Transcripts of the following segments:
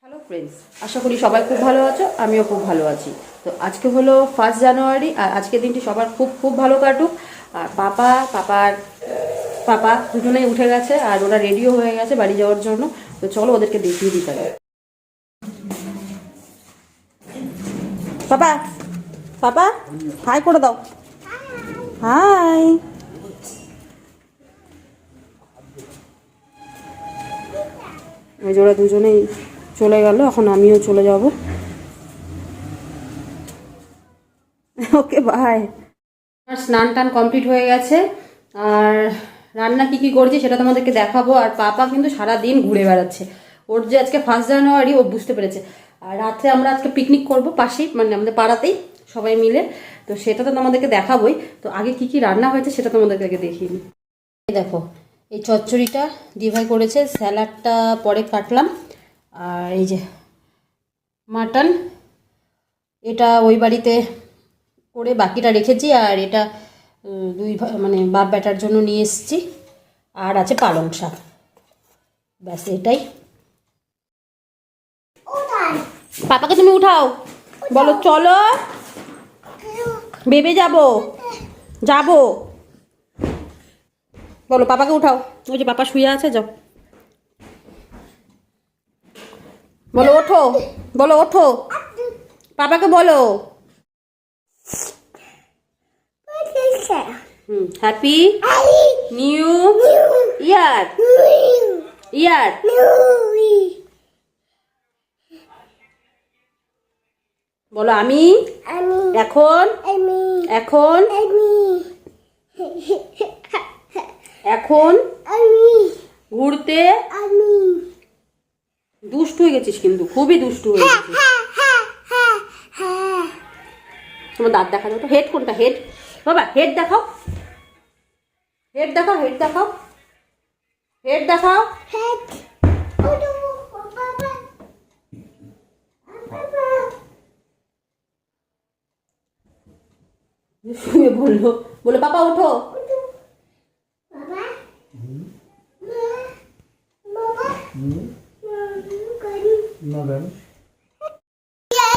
Hello friends, আশা করি সবাই খুব ভালো আছো। আমিও খুব ভালো আছি। তো আজকে হলো 1 জানুয়ারি, আর আজকের দিনটি সবার খুব খুব ভালো কাটুক। আর পাপা দুজনেই উঠে গেছে, আর ওরা রেডিও হয়ে গেছে বাড়ি যাওয়ার জন্য। তো চলো ওদেরকে দেখিয়ে দিতে হবে। পাপা পাপা হাই করে দাও। হাই। ওই যে ওরা দুজনেই চলে গেল, এখন আমিও চলে যাব। Okay bye. স্নান টান কমপ্লিট হয়ে গেছে, আর রান্না কি কি করছি সেটা তোমাদেরকে দেখাবো। আর পাপা কিন্তু সারা দিন ঘুরে বেড়াচ্ছে। ওর যে আজকে 1 জানুয়ারি ও বুঝতে পেরেছে। আর রাত্রে আমরা আজকে পিকনিক করব পাশেই, মানে আমাদের পাড়াতেই সবাই মিলে। তো সেটা তো তোমাদেরকে দেখাবোই। তো আগে কি কি রান্না হয়েছে সেটা তোমাদেরকে আগে দেখিয়ে নিই। দেখো, এই চচ্চড়িটা দিভাই করেছে, স্যালাডটা পরে কাটলাম। আর এই যে মাটন, এটা ওই বাড়িতে করে বাকিটা রেখেছি। আর এটা মানে বাপ বেটার জন্য নিয়ে এসেছি। আর আছে পালং শাক, ব্যাস এটাই। পাপাকে তুমি উঠাও, বলো চলো বেবে যাবো যাবো, বলো পাপাকে উঠাও। ওই যে পাপা শুয়ে আছে, যাও বলো ওঠো, বলো ওঠো, পাপাকে বলো। Happy new year. ইয়ার বলো আমি এখন এখন এখন ঘুরতে। দুষ্টু হয়ে গেছিস, কিন্তু খুবই দুষ্টু হয়ে গেছিস। তোমার দাঁত দেখা যাও তো। হেড কোনটা? হেড বাবা, হেড দেখাও, হেড দেখাও, হেড দেখাও, হেড দেখাও। শুয়ে বললো, বলে পাপা ওঠো।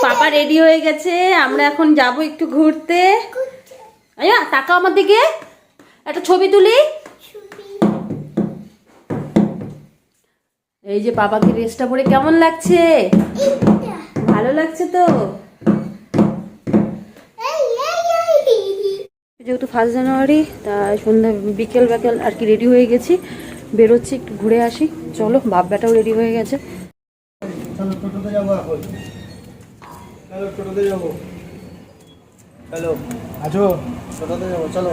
পাপা রেডি হয়ে গেছে, আমরা এখন যাব একটু ঘুরতে। আয়া তাকাও আমার দিকে, একটা ছবি তুলি। এই যে পাপাকে ড্রেসটা পরে কেমন লাগছে? ভালো লাগছে তো? যেহেতু 1 জানুয়ারি, তাই সন্ধ্যা বিকেল আর কি রেডি হয়ে গেছি, বেরোচ্ছি একটু ঘুরে আসি। চলো, বাপ বেটাও রেডি হয়ে গেছে। টোটোতে যাবো এখন। চলো টোটোতে যাবো। হ্যালো আছো? টোটোতে যাবো, চলো।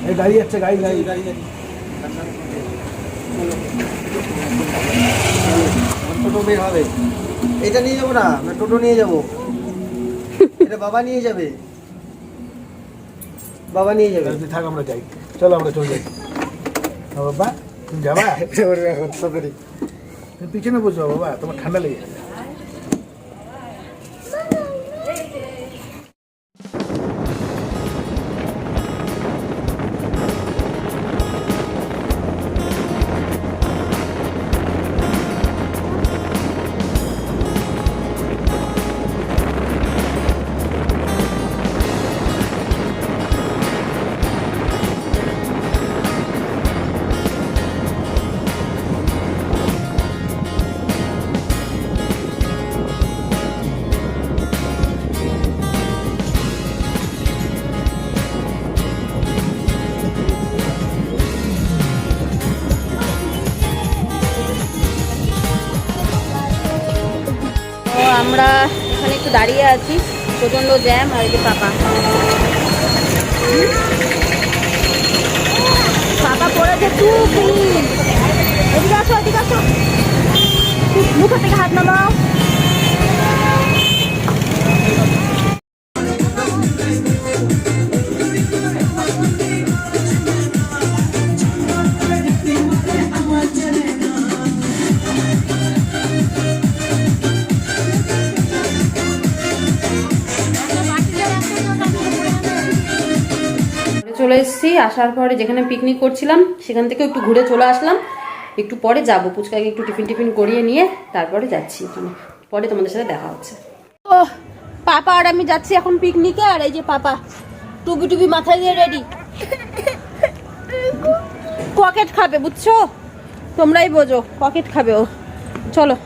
এই গাড়ি যাচ্ছে, গাড়ি গাড়ি গাড়ি যাচ্ছে। টোটো বের হবে। এটা নিয়ে যাবো না, আমি টোটো নিয়ে যাবো। এটা বাবা নিয়ে যাবে, বাবা নিয়ে যাবে। থাক, আমরা যাই, চলো আমরা চলে যাই। বাবা তুমি যাবা এখন? তুমি পিছনে বসো বাবা, তোমার ঠান্ডা লেগে যাবে। আমরা এখানে একটু দাঁড়িয়ে আছি, প্রচণ্ড জ্যাম। আর এই যে পাপা পাপা পড়েছে টুপি। এদিকে আসো, এদিকে আসো, মুখের থেকে হাত নামাও। চলে এসেছি, আসার পরে যেখানে পিকনিক করছিলাম সেখান থেকে একটু ঘুরে চলে আসলাম। একটু পরে যাবো, পুচকাকে একটু টিফিন করিয়ে নিয়ে তারপরে যাচ্ছি। পরে তোমাদের সাথে দেখা হচ্ছে। ও পাপা আর আমি যাচ্ছি এখন পিকনিকে, আর এই যে পাপা টুপি টুপি মাথায় দিয়ে রেডি, পকেট খাবে বুঝছো, তোমরাই বোঝো, পকেট খাবে ও। চলো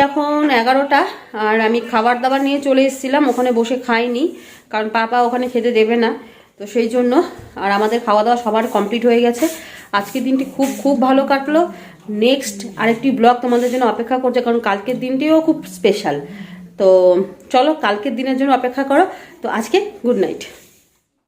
এখন 11টা, আর আমি খাবার দাবার নিয়ে চলে এসেছিলাম, ওখানে বসে খাইনি কারণ পাপা ওখানে খেতে দেবে না, তো সেই জন্য। আর আমাদের খাওয়া দাওয়া সবার কমপ্লিট হয়ে গেছে। আজকের দিনটি খুব খুব ভালো কাটলো। নেক্সট আরেকটি ব্লগ তোমাদের জন্য অপেক্ষা করছে, কারণ কালকের দিনটিও খুব স্পেশাল। তো চলো কালকের দিনের জন্য অপেক্ষা করো। তো আজকে গুড নাইট।